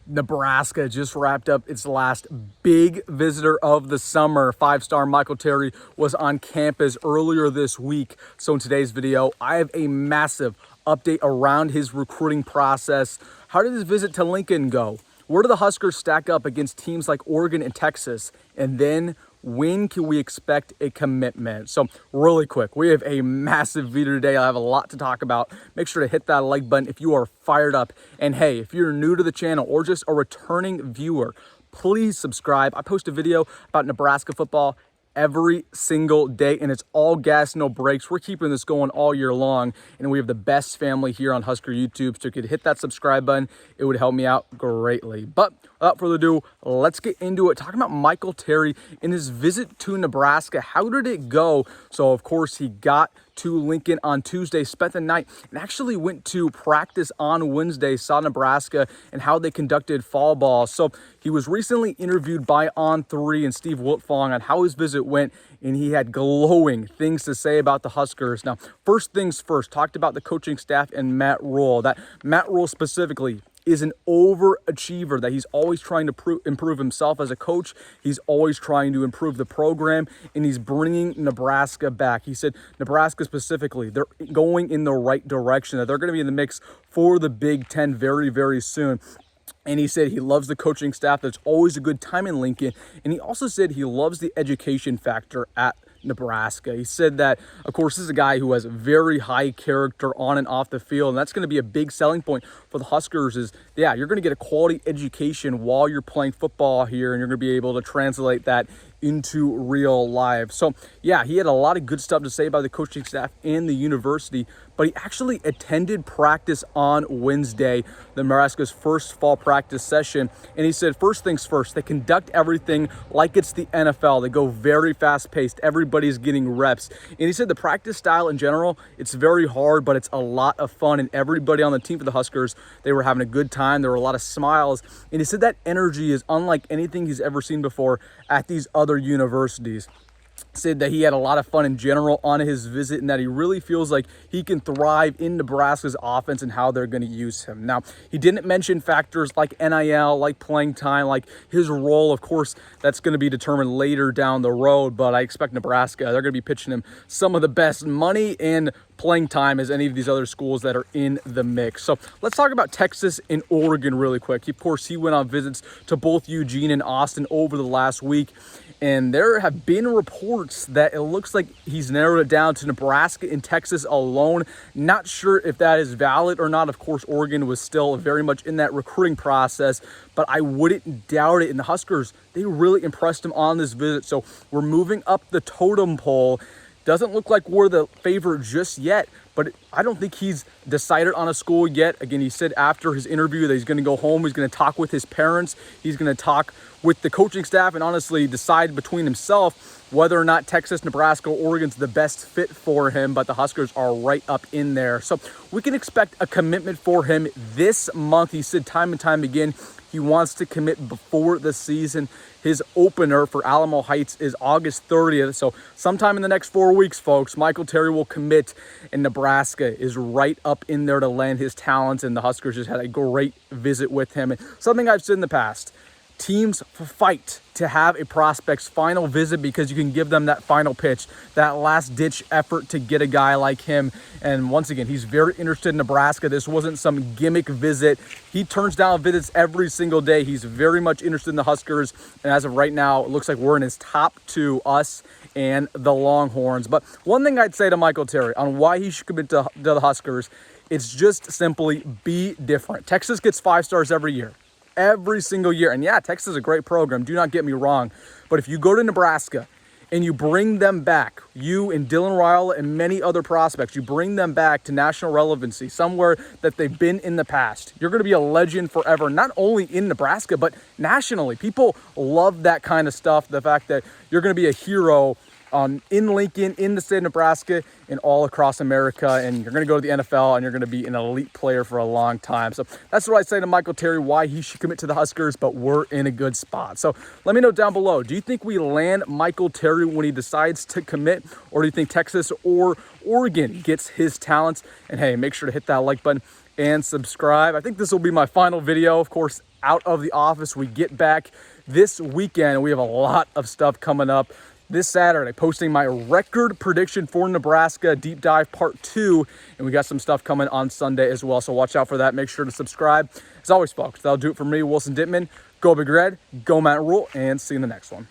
Nebraska just wrapped up its last big visitor of the summer. Five-star Michael Terry was on campus earlier this week. So in today's video, I have a massive update around his recruiting process. How did his visit to Lincoln go? Where do the Huskers stack up against teams like Oregon and Texas? And then when can we expect a commitment? So really quick, we have a massive video today. I have a lot to talk about. Make sure to hit that like button if you are fired up. And hey, if you're new to the channel or just a returning viewer, please subscribe. I post a video about Nebraska football every single day, and it's all gas, no breaks. We're keeping this going all year long, and we have the best family here on Husker YouTube. So if you could hit that subscribe button, it would help me out greatly. But without further ado, let's get into it. Talking about Michael Terry and his visit to Nebraska. How did it go? So of course he got to Lincoln on Tuesday, spent the night, and actually went to practice on Wednesday, saw Nebraska and how they conducted fall ball. So he was recently interviewed by On3 and Steve Wiltfong on how his visit went, and he had glowing things to say about the Huskers. Now, first things first, talked about the coaching staff and Matt Rhule. That Matt Rhule specifically is an overachiever, that he's always trying to improve himself as a coach. He's always trying to improve the program, and he's bringing Nebraska back. He said Nebraska specifically, they're going in the right direction, that they're going to be in the mix for the Big Ten very, very soon. And he said he loves the coaching staff. That's always a good time in Lincoln. And he also said he loves the education factor at Nebraska. He said that, of course, this is a guy who has very high character on and off the field, and that's going to be a big selling point for the Huskers is, yeah, you're going to get a quality education while you're playing football here, and you're going to be able to translate that into real life. So yeah, he had a lot of good stuff to say about the coaching staff and the university, but he actually attended practice on Wednesday, the Nebraska's first fall practice session. And he said, first things first, they conduct everything like it's the NFL. They go very fast paced. Everybody's getting reps. And he said the practice style in general, it's very hard, but it's a lot of fun. And everybody on the team for the Huskers, they were having a good time. There were a lot of smiles. And he said that energy is unlike anything he's ever seen before at these other universities. Said that he had a lot of fun in general on his visit, and that he really feels like he can thrive in Nebraska's offense and how they're going to use him. Now, he didn't mention factors like NIL, like playing time, like his role. Of course, that's going to be determined later down the road, but I expect Nebraska, they're going to be pitching him some of the best money and playing time as any of these other schools that are in the mix. So let's talk about Texas and Oregon really quick. Of course, he went on visits to both Eugene and Austin over the last week, and there have been reports that it looks like he's narrowed it down to Nebraska and Texas alone. Not sure if that is valid or not. Of course, Oregon was still very much in that recruiting process, but I wouldn't doubt it. And the Huskers, they really impressed him on this visit. So we're moving up the totem pole. Doesn't look like we're the favorite just yet, but I don't think he's decided on a school yet. Again, he said after his interview that he's going to go home, he's going to talk with his parents, he's going to talk with the coaching staff, and honestly decide between himself whether or not Texas, Nebraska, or Oregon's the best fit for him, but the Huskers are right up in there. So we can expect a commitment for him this month. He said time and time again, he wants to commit before the season. His opener for Alamo Heights is August 30th. So sometime in the next 4 weeks, folks, Michael Terry will commit, and Nebraska is right up in there to land his talents. And the Huskers just had a great visit with him. And something I've said in the past, teams fight to have a prospect's final visit because you can give them that final pitch, that last-ditch effort to get a guy like him. And once again, he's very interested in Nebraska. This wasn't some gimmick visit. He turns down visits every single day. He's very much interested in the Huskers. And as of right now, it looks like we're in his top two, us and the Longhorns. But one thing I'd say to Michael Terry on why he should commit to the Huskers, it's just simply be different. Texas gets 5 stars every year. Every single year. And yeah, Texas is a great program. Do not get me wrong. But if you go to Nebraska and you bring them back, you and Dylan Raiola and many other prospects, you bring them back to national relevancy, somewhere that they've been in the past, you're going to be a legend forever, not only in Nebraska, but nationally. People love that kind of stuff. The fact that you're going to be a hero in Lincoln, in the state of Nebraska, and all across America, and you're going to go to the NFL, and you're going to be an elite player for a long time. So that's what I say to Michael Terry, why he should commit to the Huskers, but we're in a good spot. So let me know down below, do you think we land Michael Terry when he decides to commit, or do you think Texas or Oregon gets his talents? And hey, make sure to hit that like button and subscribe. I think this will be my final video. Of course, out of the office. We get back this weekend. We have a lot of stuff coming up. This Saturday, posting my record prediction for Nebraska, deep dive part 2, and we got some stuff coming on Sunday as well, so watch out for that. Make sure to subscribe. As always, folks, that'll do it for me, Wilson Dittman. Go Big Red, go Matt Rhule, and see you in the next one.